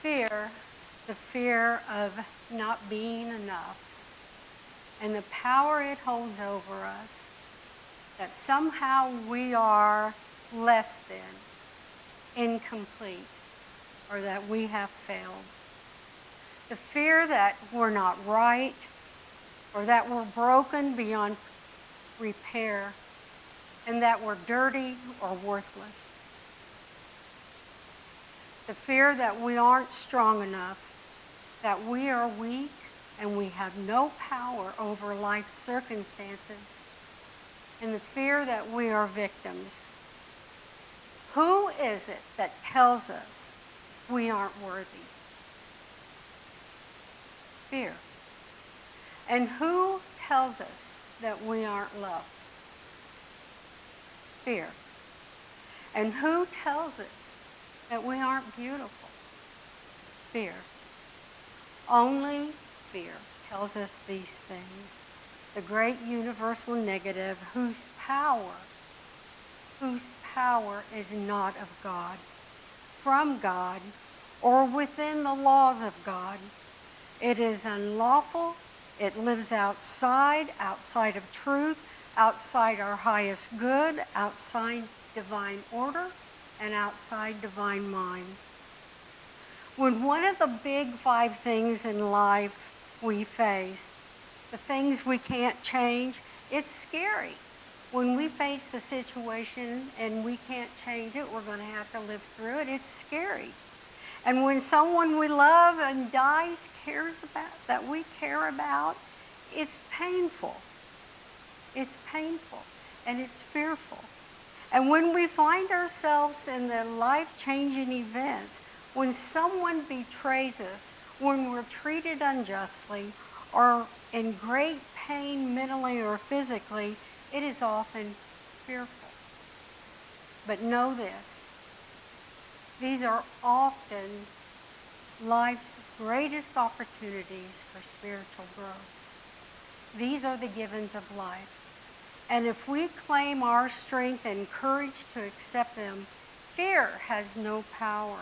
Fear, the fear of not being enough, and the power it holds over us, that somehow we are less than, incomplete, or that we have failed. The fear that we're not right, or that we're broken beyond repair, and that we're dirty or worthless. The fear that we aren't strong enough, that we are weak and we have no power over life's circumstances, and the fear that we are victims. Who is it that tells us we aren't worthy? Fear. And who tells us that we aren't loved? Fear. And who tells us that we aren't beautiful? Fear. Only fear tells us these things. The great universal negative whose power is not of God, from God, or within the laws of God. It is unlawful. It lives outside of truth, outside our highest good, outside divine order, and outside divine mind. When one of the big 5 things in life we face, the things we can't change, it's scary. When we face a situation and we can't change it, we're going to have to live through it. It's scary. And when someone we love and dies, that we care about, it's painful. It's painful and it's fearful. And when we find ourselves in the life-changing events, when someone betrays us, when we're treated unjustly, or in great pain mentally or physically, it is often fearful. But know this, these are often life's greatest opportunities for spiritual growth. These are the givens of life. And if we claim our strength and courage to accept them, fear has no power.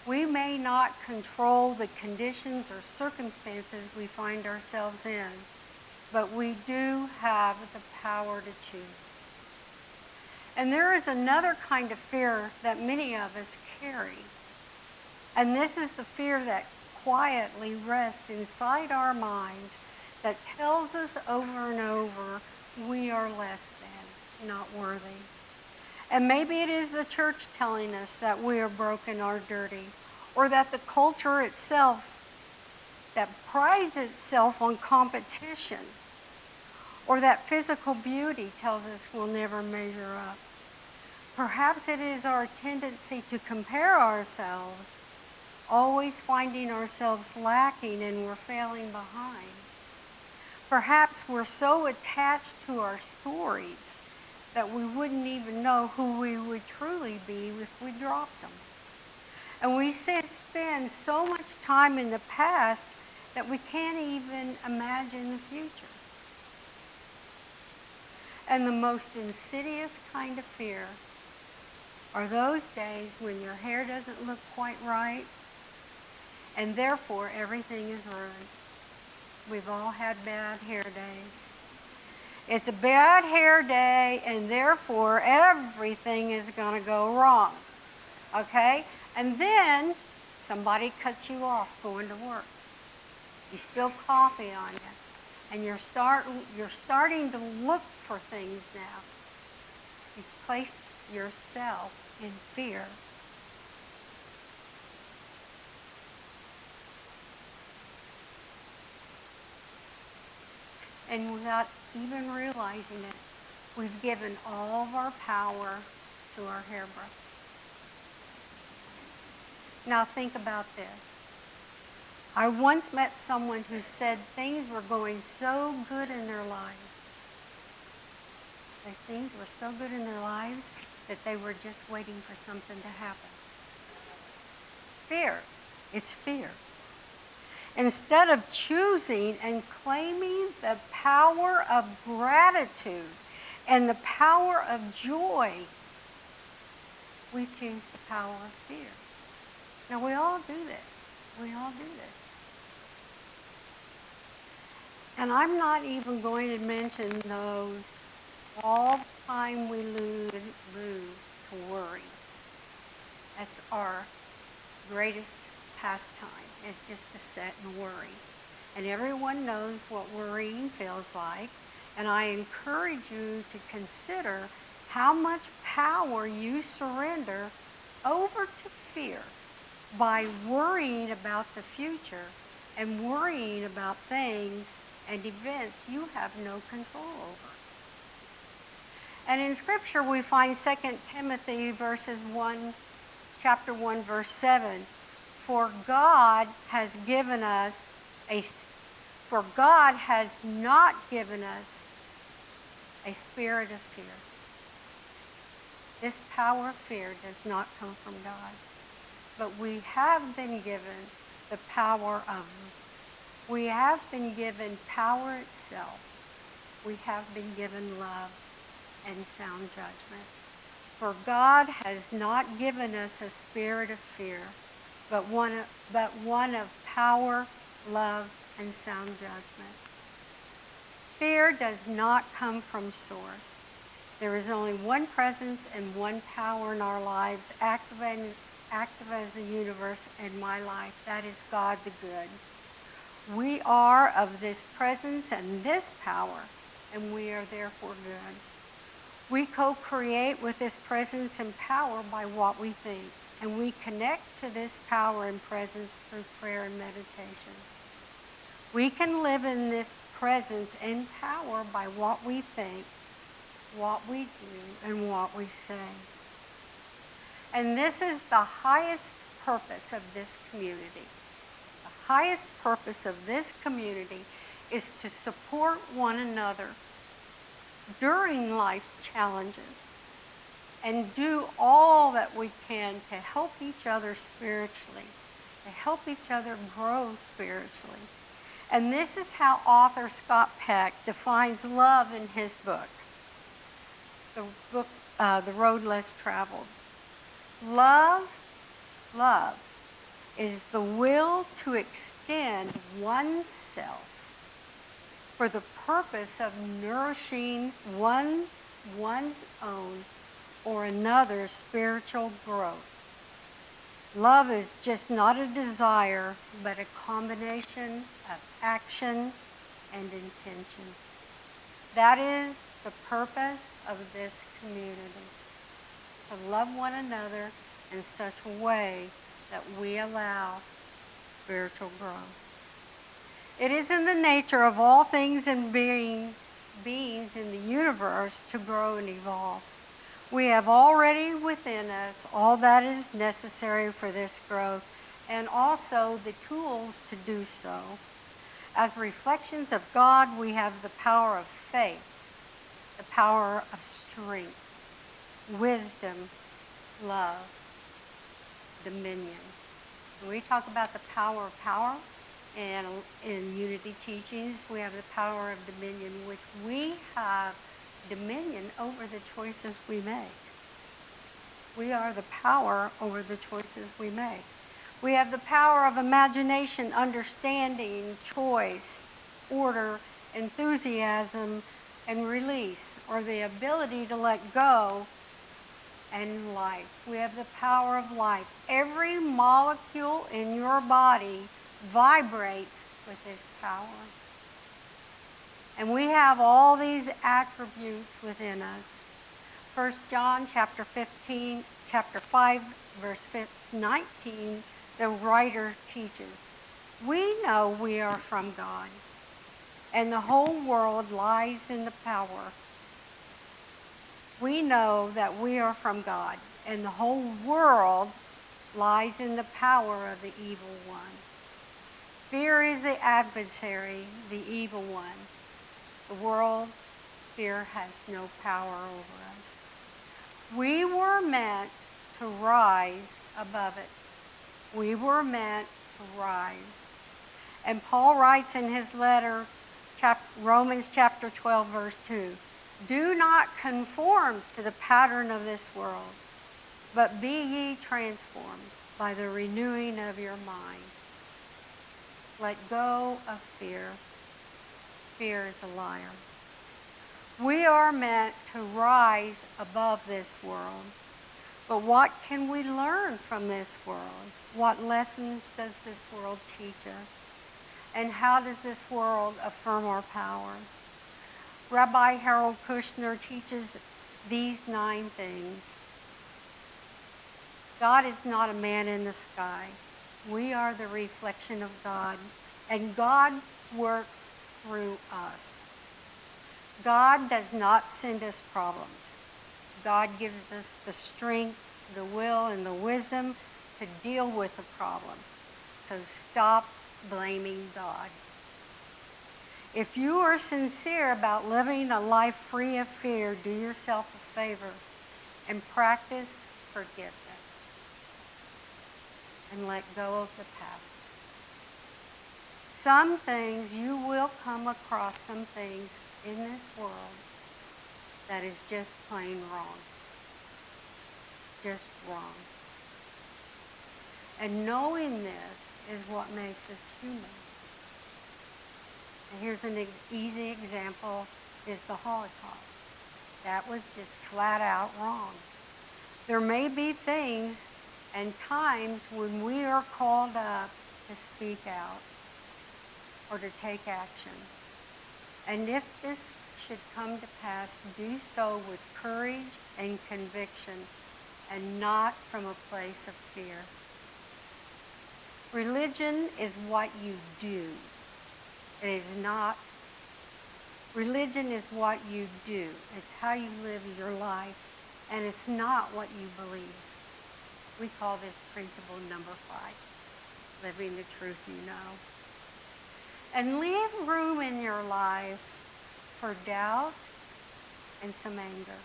We may not control the conditions or circumstances we find ourselves in, but we do have the power to choose. And there is another kind of fear that many of us carry. And this is the fear that quietly rests inside our minds, that tells us over and over, we are less than, not worthy. And maybe it is the church telling us that we are broken or dirty, or that the culture itself that prides itself on competition, or that physical beauty tells us we'll never measure up. Perhaps it is our tendency to compare ourselves, always finding ourselves lacking and we're failing behind. Perhaps we're so attached to our stories that we wouldn't even know who we would truly be if we dropped them. And we spend so much time in the past that we can't even imagine the future. And the most insidious kind of fear are those days when your hair doesn't look quite right, and therefore everything is ruined. We've all had bad hair days. It's a bad hair day, and therefore everything is going to go wrong. Okay? And then somebody cuts you off going to work. You spill coffee on you, and you're starting to look for things now. You've placed yourself in fear. And without even realizing it, we've given all of our power to our hairbrush. Now think about this. I once met someone who said things were going so good in their lives. That things were so good in their lives that they were just waiting for something to happen. Fear. It's fear. Instead of choosing and claiming the power of gratitude and the power of joy, we choose the power of fear. Now, we all do this. We all do this. And I'm not even going to mention those all the time we lose to worry. That's our greatest pastime, is just to sit and worry. And everyone knows what worrying feels like. And I encourage you to consider how much power you surrender over to fear by worrying about the future and worrying about things and events you have no control over. And in Scripture we find 2 Timothy chapter 1, verse 7. For God has not given us a spirit of fear. This power of fear does not come from God. But we have been given the power of, we have been given power itself. We have been given love and sound judgment. For God has not given us a spirit of fear, but one of power, love, and sound judgment. Fear does not come from source. There is only one presence and one power in our lives, active as the universe in my life. That is God the good. We are of this presence and this power, and we are therefore good. We co-create with this presence and power by what we think, and we connect to this power and presence through prayer and meditation. We can live in this presence and power by what we think, what we do, and what we say. And this is the highest purpose of this community. The highest purpose of this community is to support one another during life's challenges and do all that we can to help each other spiritually, to help each other grow spiritually. And this is how author Scott Peck defines love in his book, The Road Less Traveled. Love is the will to extend oneself for the purpose of nourishing one's own or another's spiritual growth. Love is just not a desire, but a combination of action and intention. That is the purpose of this community, to love one another in such a way that we allow spiritual growth. It is in the nature of all things and beings in the universe to grow and evolve. We have already within us all that is necessary for this growth, and also the tools to do so. As reflections of God, we have the power of faith, the power of strength, wisdom, love, dominion. When we talk about the power of power, and in unity teachings, we have the power of dominion, which we have dominion over the choices we make. We are the power over the choices we make. We have the power of imagination, understanding, choice, order, enthusiasm, and release, or the ability to let go, and life. We have the power of life. Every molecule in your body vibrates with this power. And we have all these attributes within us. 1 John chapter 5, verse 19, the writer teaches, we know we are from God, and the whole world lies in the power. We know that we are from God, and the whole world lies in the power of the evil one. Fear is the adversary, the evil one. The world, fear has no power over us. We were meant to rise above it. We were meant to rise. And Paul writes in his letter, Romans chapter 12, verse 2, do not conform to the pattern of this world, but be ye transformed by the renewing of your mind. Let go of fear. Fear is a liar. We are meant to rise above this world. But what can we learn from this world? What lessons does this world teach us? And how does this world affirm our powers? Rabbi Harold Kushner teaches these 9 things. God is not a man in the sky. We are the reflection of God, and God works through us. God does not send us problems. God gives us the strength, the will, and the wisdom to deal with the problem. So stop blaming God. If you are sincere about living a life free of fear, do yourself a favor and practice forgiveness. And let go of the past. Some things, you will come across some things in this world that is just plain wrong. Just wrong. And knowing this is what makes us human. And here's an easy example, is the Holocaust. That was just flat out wrong. There may be things and times when we are called up to speak out or to take action. And if this should come to pass, do so with courage and conviction and not from a place of fear. Religion is what you do. It is not. Religion is what you do. It's how you live your life, and it's not what you believe. We call this principle number 5, living the truth you know. And leave room in your life for doubt and some anger.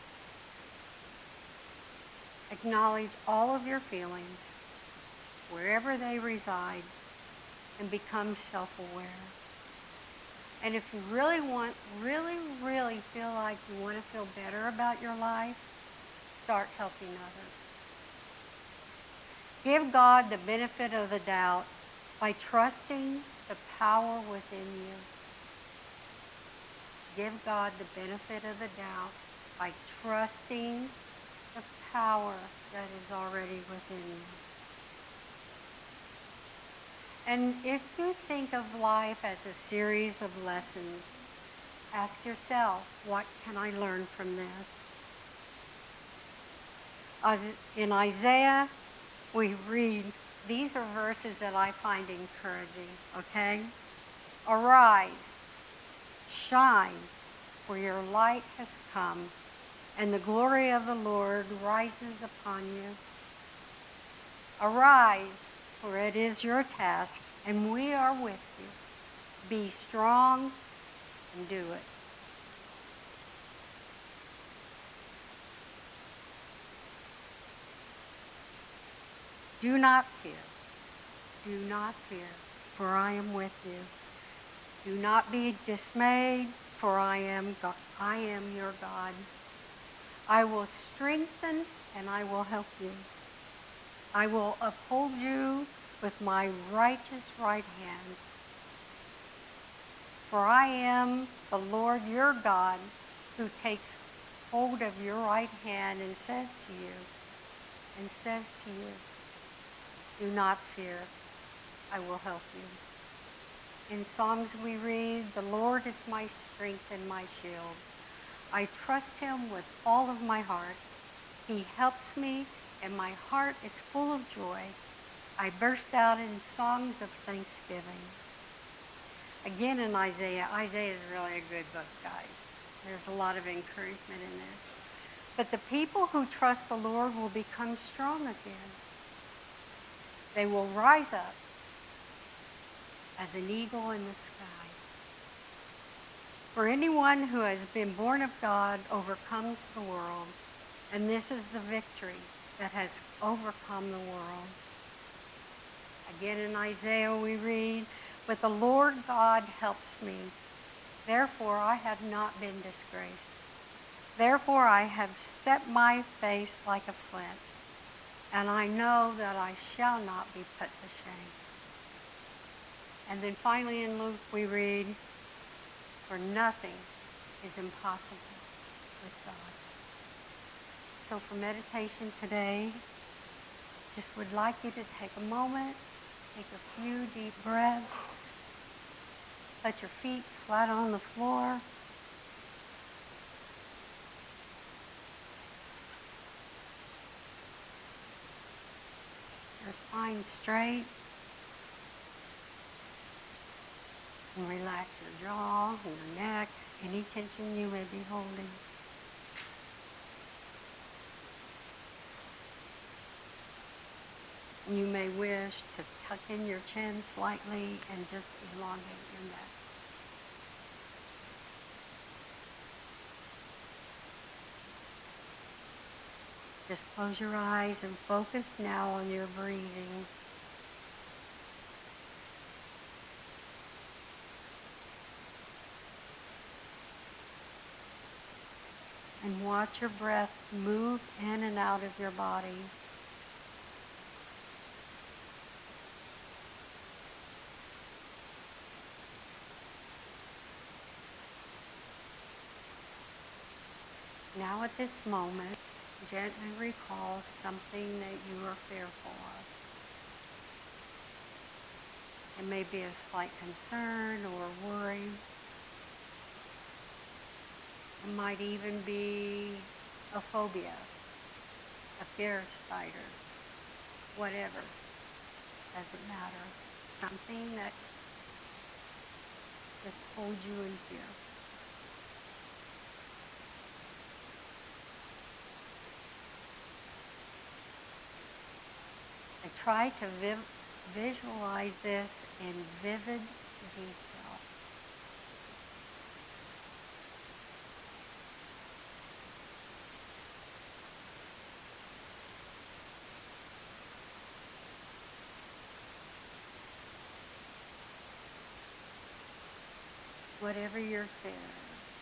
Acknowledge all of your feelings, wherever they reside, and become self-aware. And if you really feel like you want to feel better about your life, start helping others. Give God the benefit of the doubt by trusting the power within you. Give God the benefit of the doubt by trusting the power that is already within you. And if you think of life as a series of lessons, ask yourself, what can I learn from this? As in Isaiah, we read, these are verses that I find encouraging, okay? Arise, shine, for your light has come, and the glory of the Lord rises upon you. Arise, for it is your task, and we are with you. Be strong and do it. Do not fear. Do not fear, for I am with you. Do not be dismayed, for I am your God. I will strengthen and I will help you. I will uphold you with my righteous right hand. For I am the Lord your God, who takes hold of your right hand and says to you, do not fear, I will help you. In Psalms we read, the Lord is my strength and my shield. I trust him with all of my heart. He helps me, and my heart is full of joy. I burst out in songs of thanksgiving. Again in Isaiah. Isaiah is really a good book, guys. There's a lot of encouragement in there. But the people who trust the Lord will become strong again. They will rise up as an eagle in the sky. For anyone who has been born of God overcomes the world, and this is the victory that has overcome the world. Again in Isaiah we read, but the Lord God helps me. Therefore I have not been disgraced. Therefore I have set my face like a flint, and I know that I shall not be put to shame. And then finally in Luke we read, for nothing is impossible with God. So for meditation today, just would like you to take a moment, take a few deep breaths, put your feet flat on the floor. Your spine straight. And relax your jaw and your neck, any tension you may be holding. You may wish to tuck in your chin slightly and just elongate your neck. Just close your eyes and focus now on your breathing. And watch your breath move in and out of your body. Now at this moment, gently recall something that you are fearful of. It may be a slight concern or worry. It might even be a phobia, a fear of spiders, whatever. Doesn't matter. Something that just holds you in fear. I try to visualize this in vivid detail. Whatever your fear is.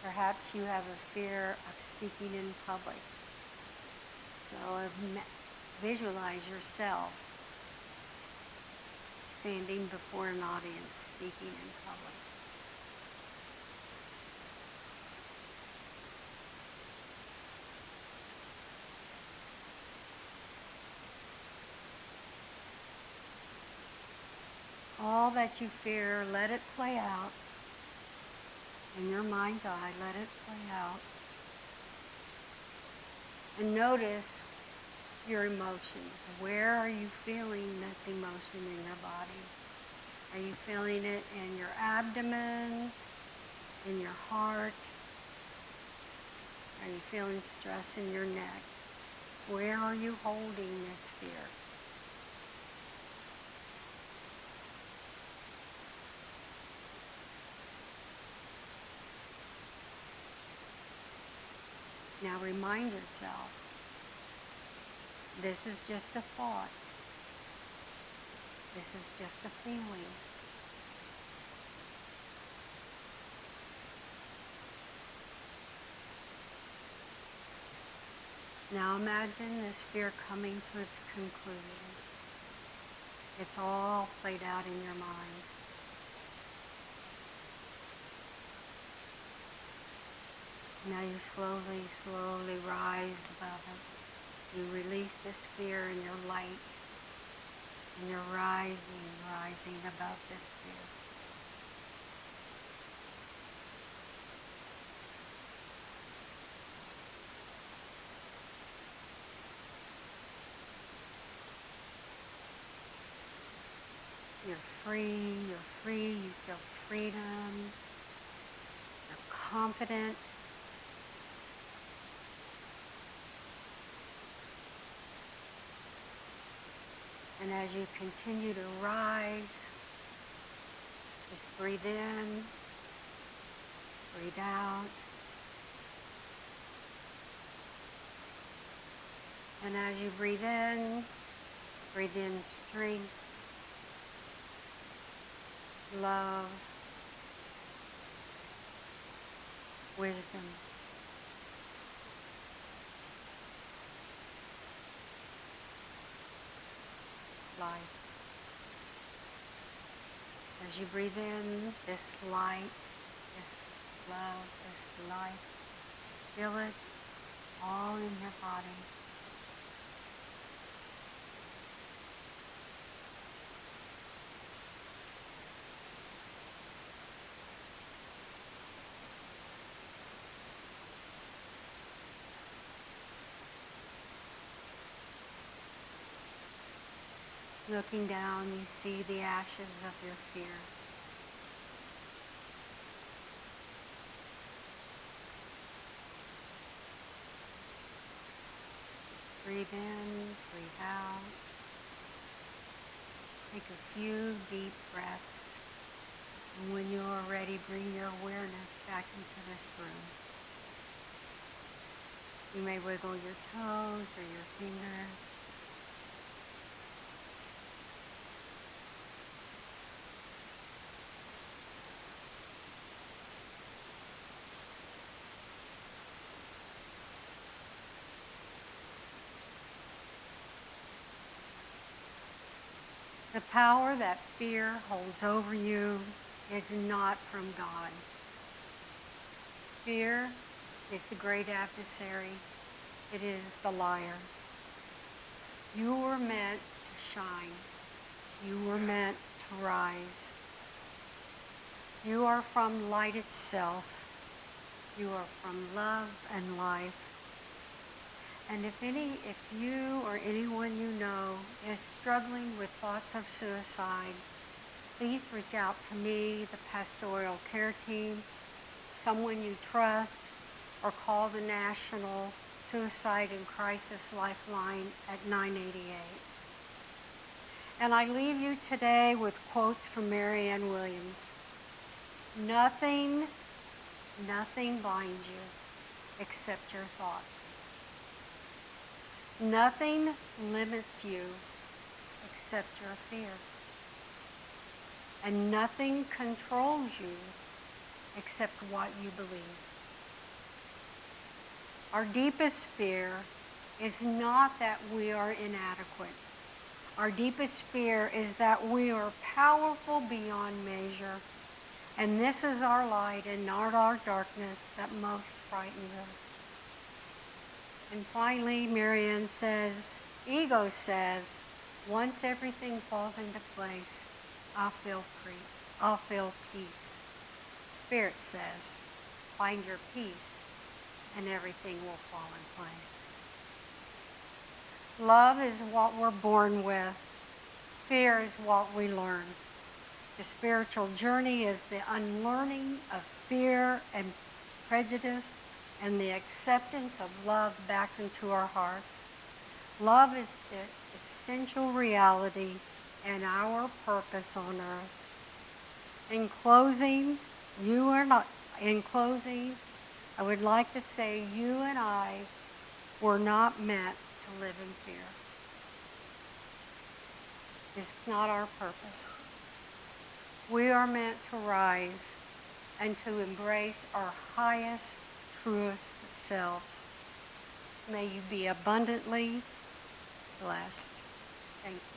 Perhaps you have a fear of speaking in public. So visualize yourself standing before an audience speaking in public. All that you fear, let it play out. In your mind's eye, let it play out. And notice your emotions. Where are you feeling this emotion in your body? Are you feeling it in your abdomen, in your heart? Are you feeling stress in your neck? Where are you holding this fear? Now remind yourself, this is just a thought. This is just a feeling. Now imagine this fear coming to its conclusion. It's all played out in your mind. Now you slowly, slowly rise above it. You release this fear and you're light. And you're rising, rising above this fear. You're free, you feel freedom, you're confident. And as you continue to rise, just breathe in, breathe out. And as you breathe in strength, love, wisdom. life. As you breathe in this light, this love, this life, feel it all in your body. Looking down, you see the ashes of your fear. Breathe in, breathe out. Take a few deep breaths. And when you are ready, bring your awareness back into this room. You may wiggle your toes or your fingers. The power that fear holds over you is not from God. Fear is the great adversary. It is the liar. You were meant to shine. You were meant to rise. You are from light itself. You are from love and life. And if you or anyone you know is struggling with thoughts of suicide, please reach out to me, the pastoral care team, someone you trust, or call the National Suicide and Crisis Lifeline at 988. And I leave you today with quotes from Marianne Williams. Nothing binds you except your thoughts. Nothing limits you except your fear. And nothing controls you except what you believe. Our deepest fear is not that we are inadequate. Our deepest fear is that we are powerful beyond measure. And this is our light and not our darkness that most frightens us. And finally, Marianne says, ego says, once everything falls into place, I'll feel free. I'll feel peace. Spirit says, find your peace and everything will fall in place. Love is what we're born with. Fear is what we learn. The spiritual journey is the unlearning of fear and prejudice and the acceptance of love back into our hearts. Love is the essential reality and our purpose on earth. In closing, I would like to say you and I were not meant to live in fear. It's not our purpose. We are meant to rise and to embrace our highest, truest selves. May you be abundantly blessed. Thank you.